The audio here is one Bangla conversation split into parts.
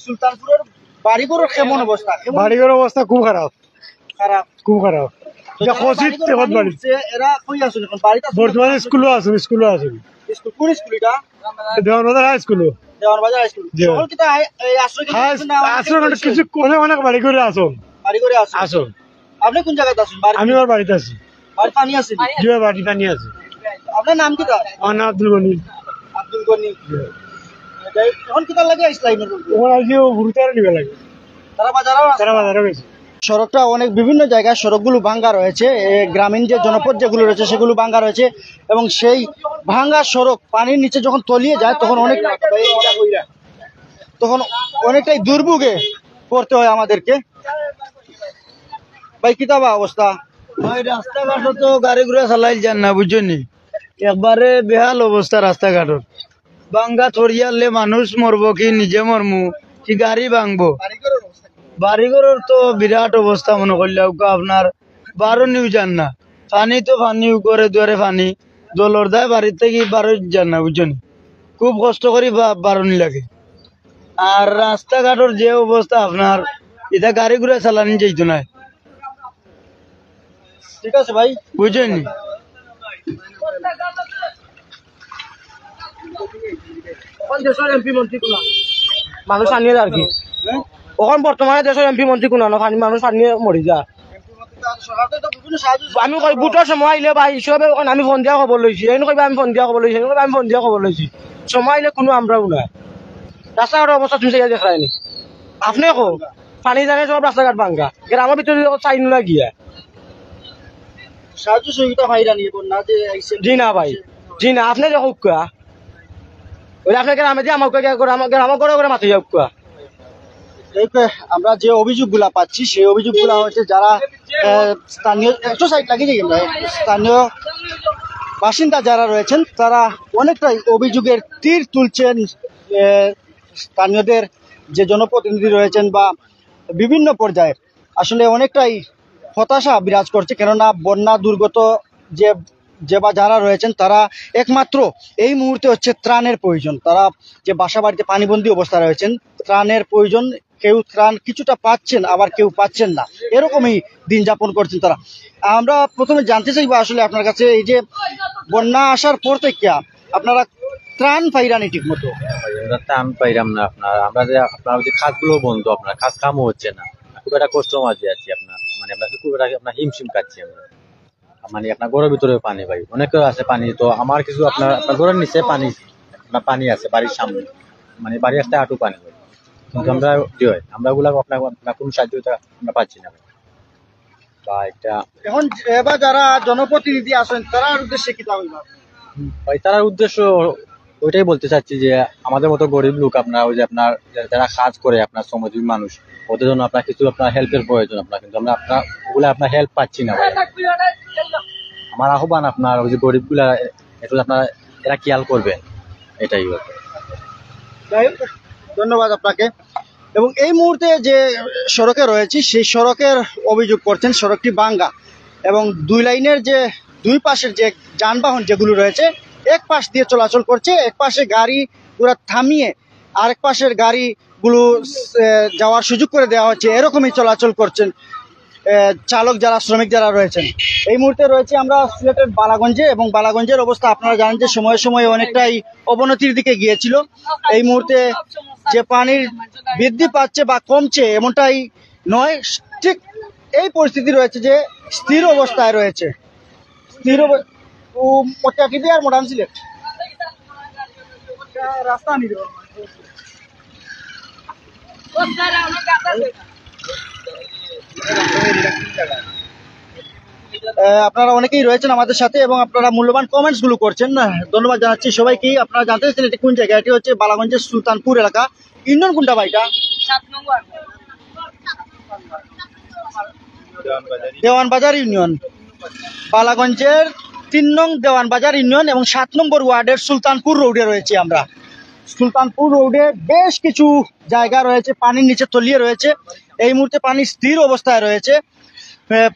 সুলতানপুরের বাড়িঘরের কেমন অবস্থা? বাড়িঘর অবস্থা খুব খারাপ, খারাপ, খুব খারাপ। এরা কই আছেন এখন? বাড়িতে আছেন? বর্তমানে স্কুলও আছেন, স্কুলও আছেন, স্কুল, কোন স্কুল এটা? Dewanbazar high school. Dewanbazar high school. জি। সকল কি তা এই আশ্রয় কেন্দ্রে আছেন না? আসুন, কিছু অনেক অনেক বাড়ি করে আসুন, বাড়িঘরে আছেন? আসুন। আপনি কোন জায়গায় আছেন? আমি আমার বাড়িতে আছি, বাড়ি পানি আছে? জি বাড়িতে নিয়ে আছি। আপনার নাম কি? তার আমার নাম আব্দুল গনি। আব্দুল গনি। এখন কি তার লাগে ইসলাম ওখানে আজকে গুরুত্ব নিবে লাগে, তারা বাজারও গেছে। সড়কটা অনেক বিভিন্ন জায়গায় সড়কগুলো ভাঙ্গা রয়েছে, গ্রামীণ যে জনপদ যেগুলো রয়েছে সেগুলো ভাঙ্গা রয়েছে, এবং সেই ভাঙ্গা সড়ক পানির নিচে যখন তলিয়ে যায় তখন অনেকটাই দুর্ভোগে পড়তে হয় আমাদেরকে। ভাই কিতাবা অবস্থা? ভাই রাস্তাঘাট তো গাড়ি ঘোড়া চালাই যান না, বুঝছেন, একবারে বেহাল অবস্থা রাস্তাঘাটর। ভাঙ্গা থরিয়ালে মানুষ মরবো কি নিজে মরমু কি গাড়ি ভাঙবো? বাড়িঘরের তো বিরাট অবস্থা মনে করলে আপনার বারো নিউ যান না, পানি তো পানি করে দুয়ারে পানি জলর দেয় বাড়ির থেকে বারো যান না, বুঝছেন, খুব কষ্ট করি বারণি লাগে। আর রাস্তাঘাটর যে অবস্থা আপনার, এটা গাড়ি ঘোড়া চালানি যাইতো না, ঠিক আছে ভাই, বুঝছেন। দেশের এমপি মন্ত্রী কোন মানুষ আনিয়ে আর কি ওখান বর্তমানে দেশের এমপি মন্ত্রী কোন মানুষ আনিয়ে মরি যা। আমি কই বুটৰ সময় আহিলে বা হিসাবে আমি ফোন দিয়া খবর লৈছি, এই নকইবা আমি ফোন দিয়া খবর লৈছি, আমি ফোন দিয়া খবর লৈছি, সময় আহিলে কোনো আমরাও নাই। রাস্তাঘাটের অবস্থা তুমি চাই দেখায় নি আপনি কো পানি জানে সব রাস্তাঘাট ভাঙ্গা, গ্রামের ভিতরে চাই না গিয়া সাহায্য সহযোগিতা ভাইরা নিয়ে বন্যা যে জি না ভাই, জি না। আপনি যে হোক ওই আপনার গ্রামে যে আমাকে গ্রামে করে করে মাতি যাক। আমরা যে অভিযোগগুলা পাচ্ছি সেই অভিযোগগুলা হচ্ছে যারা স্থানীয় একটু সাইড লাগিয়ে যাই আমরা স্থানীয় বাসিন্দা যারা রয়েছেন তারা অনেকটাই অভিযোগের তীর তুলছেন স্থানীয়দের যে জনপ্রতিনিধি রয়েছেন বা বিভিন্ন পর্যায়ে। আসলে অনেকটাই হতাশা বিরাজ করছে, কেননা বন্যা দুর্গত যে বা যারা রয়েছেন তারা একমাত্র এই মুহূর্তে হচ্ছে ত্রাণের প্রয়োজন। তারা যে বাসা বাড়িতে পানিবন্দী অবস্থা রয়েছেন, ত্রাণের প্রয়োজন, কেউ ত্রাণ কিছুটা পাচ্ছেন আবার কেউ পাচ্ছেন না, এরকমই দিন যাপন করছেন তারা। আমরা প্রথমে জানতে চাইবো আসলে আপনার কাছে, এই যে বন্যা আসার পর থেকে আপনারা ত্রাণ পাইরানি ঠিক মতো? ত্রাণ পাইরাম না আপনার, আমরা যে আপনার যে খাতগুলো বন্ধ, আপনার খাত কামও হচ্ছে না, খুব একটা কষ্ট মাঝে আছি আপনার, মানে আমরা খুব একটা আপনার হিমশিম খাচ্ছি আমরা, মানে আপনার ঘরের ভিতরে পানি ভাই, অনেকের আছে পানি, তো আমার কিছু আপনার ঘরের নিচে পানি, আপনার পানি আছে বাড়ির সামনে, মানে বাড়ি আসতে হাঁটু পানি হয়, কিন্তু আমরা কি হয় আমরা ওগুলা আপনার কোনো সাহায্য আমরা পাচ্ছি না বা একটা। এখন এবার যারা জনপ্রতিনিধি আছেন তার উদ্দেশ্যে কি ভাই তার উদ্দেশ্য ওইটাই বলতে চাচ্ছি যে আমাদের মতো গরিব লোক আপনার, ওই যে আপনার যারা কাজ করে আপনার শ্রমজীবী মানুষ, ওদের জন্য আপনার কিছু আপনার হেল্পের প্রয়োজন আপনার, কিন্তু আমরা আপনার ওগুলা আপনার হেল্প পাচ্ছি না ভাই। আমার আহ্বান আপনার ওই যে গরিব গুলা একটু আপনার এরা খেয়াল করবেন, এটাই। ধন্যবাদ আপনাকে। এবং এই মুহূর্তে যে সড়কে রয়েছে সেই সড়কের অভিযোগ করছেন সড়কটি ভাঙ্গা, এবং দুই লাইনের যে দুই পাশের যে যানবাহন যেগুলো রয়েছে এক পাশ দিয়ে চলাচল করছে, এক পাশে গাড়ি পুরো থামিয়ে আরেক পাশের গাড়িগুলো যাওয়ার সুযোগ করে দেওয়া হচ্ছে, এরকমই চলাচল করছেন চালক যারা শ্রমিক যারা রয়েছেন। এই মুহূর্তে রয়েছে আমরা সিলেটের বালাগঞ্জে, এবং বালাগঞ্জের অবস্থা আপনারা জানেন যে সময়ে সময়ে অনেকটাই অবনতির দিকে গিয়েছিল। এই মুহূর্তে যে পানির বৃদ্ধি পাচ্ছে বা কমছে এমনটাই নয়, ঠিক এই পরিস্থিতি রয়েছে যে স্থির অবস্থায় রয়েছে। স্থির আর মডার্ন সিলেট রাস্তা নিল আপনারা অনেকেই রয়েছেন আমাদের সাথে এবং আপনারা মূল্যবান কমেন্টস গুলো করছেন, ধন্যবাদ জানাচ্ছি সবাইকে। আপনারা জানতে চাইছেন এটি কোন জায়গা? এটি হচ্ছে বালাগঞ্জের সুলতানপুর এলাকা। ইউনিয়ন কোনটা ভাই? এটা দেওয়ানবাজার ইউনিয়ন, বালাগঞ্জের 3 নং দেওয়ানবাজার ইউনিয়ন এবং 7 নম্বর ওয়ার্ডের সুলতানপুর রোডে রয়েছে আমরা। সুলতানপুর রোডে বেশ কিছু জায়গা রয়েছে পানির নিচে তলিয়ে রয়েছে। এই মুহূর্তে পানি স্থির অবস্থায় রয়েছে,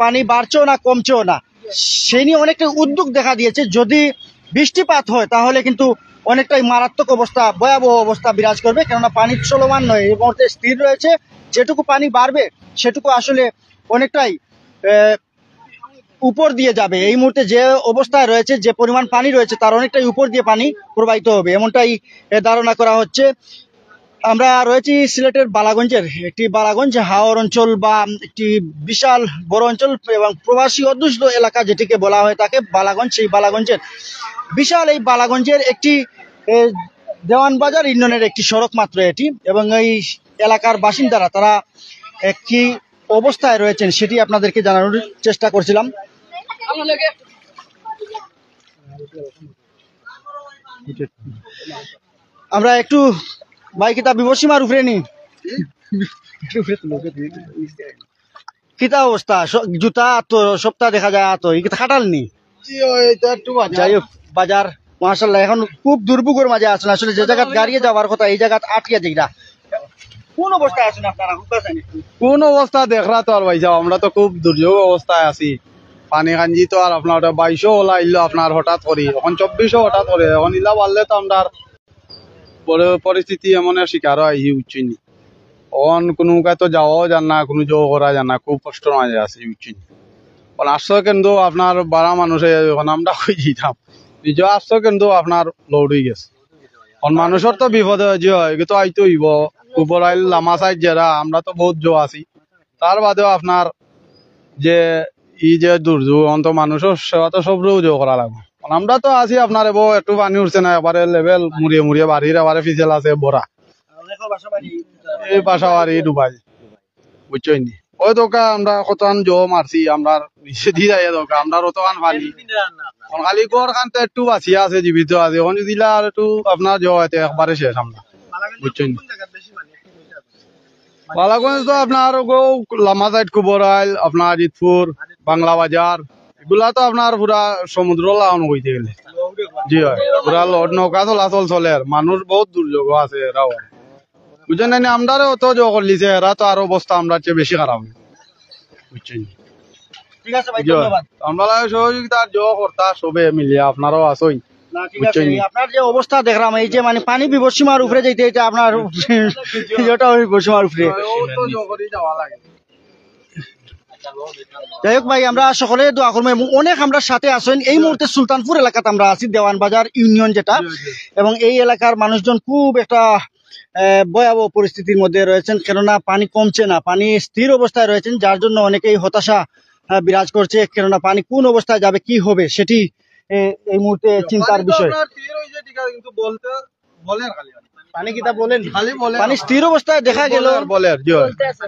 পানি বাড়ছেও না কমছেও না। সেই নিয়ে অনেকটা উদ্যোগ দেখা দিয়েছে, যদি বৃষ্টিপাত হয় তাহলে কিন্তু অনেকটাই মারাত্মক অবস্থা, ভয়াবহ অবস্থা বিরাজ করবে, কেননা পানি চলমান নয়, এই মুহূর্তে স্থির রয়েছে। যেটুকু পানি বাড়বে সেটুকু আসলে অনেকটাই উপর দিয়ে যাবে। এই মুহূর্তে যে অবস্থায় রয়েছে, যে পরিমাণ পানি রয়েছে তার অনেকটাই উপর দিয়ে পানি প্রবাহিত হবে, এমনটাই ধারণা করা হচ্ছে। আমরা রয়েছি সিলেটের বালাগঞ্জের একটি বালাগঞ্জ হাওর অঞ্চল বা একটি বিশাল বড় অঞ্চল এবং প্রবাসী অধ্যুষিত এলাকা যেটিকে বলা হয় তাকে বালাগঞ্জ। সেই বালাগঞ্জের বিশাল এই বালাগঞ্জের একটি দেওয়ানবাজার ইউনিয়নের একটি সড়ক মাত্র এটি, এবং এই এলাকার বাসিন্দারা তারা কি অবস্থায় রয়েছেন সেটি আপনাদেরকে জানানোর চেষ্টা করছিলাম। আমরা একটু বাইকিতা বিবসীমার উপরে নি কিতা অবস্থা, জুতা তো সপ্তাহ দেখা যায়, তো এই খাটাল নি যাই হোক বাজার মাশাআল্লাহ এখন খুব দুর্ভোগের মাঝে আছেন। আসলে যে জায়গা গাড়িয়ে যাওয়ার কথা এই জায়গা আটকে যেটা, কোন অবস্থায় আছেন আপনারা? কোন অবস্থা দেখরা তো আর ভাই যাও, আমরা তো খুব দুর্যোগ অবস্থায় আছি। পানি কাঞ্জি তো আর আপনার 2200 ওলা ইল্লো আপনার হঠাৎ করি, এখন 2400 হঠাৎ করে, এখন ইলা বাড়লে তো আমরা পরিস্থিতি এমনের শিকার হয় উচ্চিনি। এখন কোনো তো যাওয়াও যান না, কোনো জো করা যান না, খুব কষ্টর মাঝে আছে উচ্চিনি। এখন আসছো কিন্তু আপনার বাড়া মানুষে এখন আমরা কই যেতাম নিজে আসছো কিন্তু আপনার লোড হয়ে গেছে। এখন মানুষের তো বিপদ যে হয় তো আইতো হইব উপর আইল লামা সাইড যারা আমরা তো বহুত জো আছি, তার বাদেও আপনার যে ই যে দুর্যোগ অন্ত মানুষের সেবা তো সব জো করা লাগবে। আমরা তো আছি আপনার এবো একটু পানি উঠছে না, এবারে লেভেল মুড়িয়ে মুড়িয়ে বাড়ির এবারে ফিসেল আছে বড়া, এই বাসাবাড়ি ডুবাই বুঝছই নি। ওই দোকা আমরা কতখান জো মারছি, আমরা দি যাই দোকা আমরা অতখান পানি খালি গড় খান তো একটু বাঁচিয়া আছে, জীবিত আছে। এখন যদি আর একটু আপনার জো হয়তো একবারে শেষ আমরা বুঝছই নি। বালাগঞ্জ তো আপনার লামা সাইড কুবরাইল, আপনার জিতপুর, বাংলা বাজার, এগুলা তো আপনার পুরা সমুদ্র লাগানো হইতে গেলে জি হয়, পুরা লড নৌকা চলাচল চলে। মানুষ বহুত দুর্যোগ আছে এরাও বুঝছেন না, আমরা অত জো করলিছে, এরা তো আরো অবস্থা আমরা চেয়ে বেশি খারাপ বুঝছেন। ঠিক আছে ভাই, ধন্যবাদ। আমরা সহযোগিতা জো করতা সবে মিলিয়ে আপনারও আসই। আপনার যে অবস্থা দেখলাম, এই যে মানে পানি বিপদসীমার উপরে যেতে, এটা আপনার বিপদসীমার উপরে। যাই হোক ভাই, আমরা সকলে দোয়া করবো এবং অনেক আমরা সাথে আসেন। এই মুহূর্তে সুলতানপুর এলাকাতে আমরা আছি, দেওয়ানবাজার ইউনিয়ন যেটা, এবং এই এলাকার মানুষজন খুব একটা ভয়াবহ পরিস্থিতির মধ্যে রয়েছেন, কেননা পানি কমছে না, পানি স্থির অবস্থায় রয়েছেন, যার জন্য অনেকেই হতাশা বিরাজ করছে, কেননা পানি কোন অবস্থায় যাবে, কি হবে সেটি এই মুহূর্তে চিন্তার বিষয়। পানি কিতা বলেন, পানি স্থির অবস্থায় দেখা গেল বলে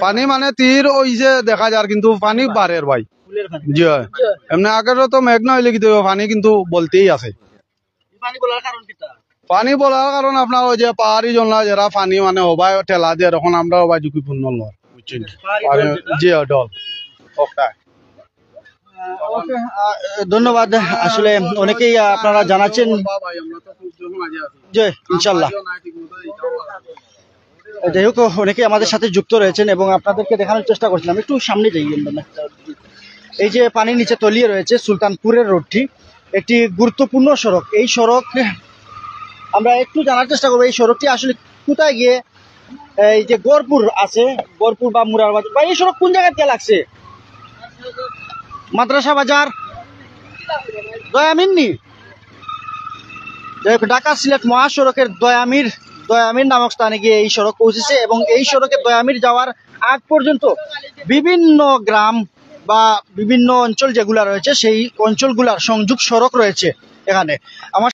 পানি মানে তীর ওইছে দেখা যায়, কিন্তু পানি বাড়ের ভাই জি হয়। এমনি আগের তো মেঘ না হইলে কিন্তু পানি কিন্তু বলতেই আছে। পানি বলার কারণ আপনার ওই যে পাহাড়ি জনলা যারা পানি মানে হবাই ঠেলা দিয়ে, তখন আমরা হবাই ঝুঁকিপূর্ণ লয় বুঝছেন জি ডল। ধন্যবাদ। আসলে অনেকেই আপনারা জানাচ্ছেন যে ইনশাল্লাহ, যাই হোক অনেকেই আমাদের সাথে যুক্ত রয়েছেন এবং আপনাদেরকে দেখানোর চেষ্টা করছিলাম। একটু সামনে যাই। এই যে পানির নিচে তলিয়ে রয়েছে সুলতানপুরের রোডটি, একটি গুরুত্বপূর্ণ সড়ক। এই সড়ক আমরা একটু জানার চেষ্টা করবো এই সড়কটি আসলে কোথায় গিয়ে, এই যে গড়পুর আছে, গড়পুর বা মুরারবাজার, বা এই সড়ক কোন জায়গাতে লাগছে? মাদ্রাসা বাজার, দয়ামির নি, ঢাকা সিলেট মহাসড়কের দয়ামির নামক স্থানে গিয়ে এই সড়ক পৌঁছেছে, এবং এই সড়কে দয়ামির যাওয়ার আগ পর্যন্ত বিভিন্ন গ্রাম বা বিভিন্ন অঞ্চল যেগুলা রয়েছে সেই অঞ্চলগুলার সংযোগ সড়ক রয়েছে এখানে। আমার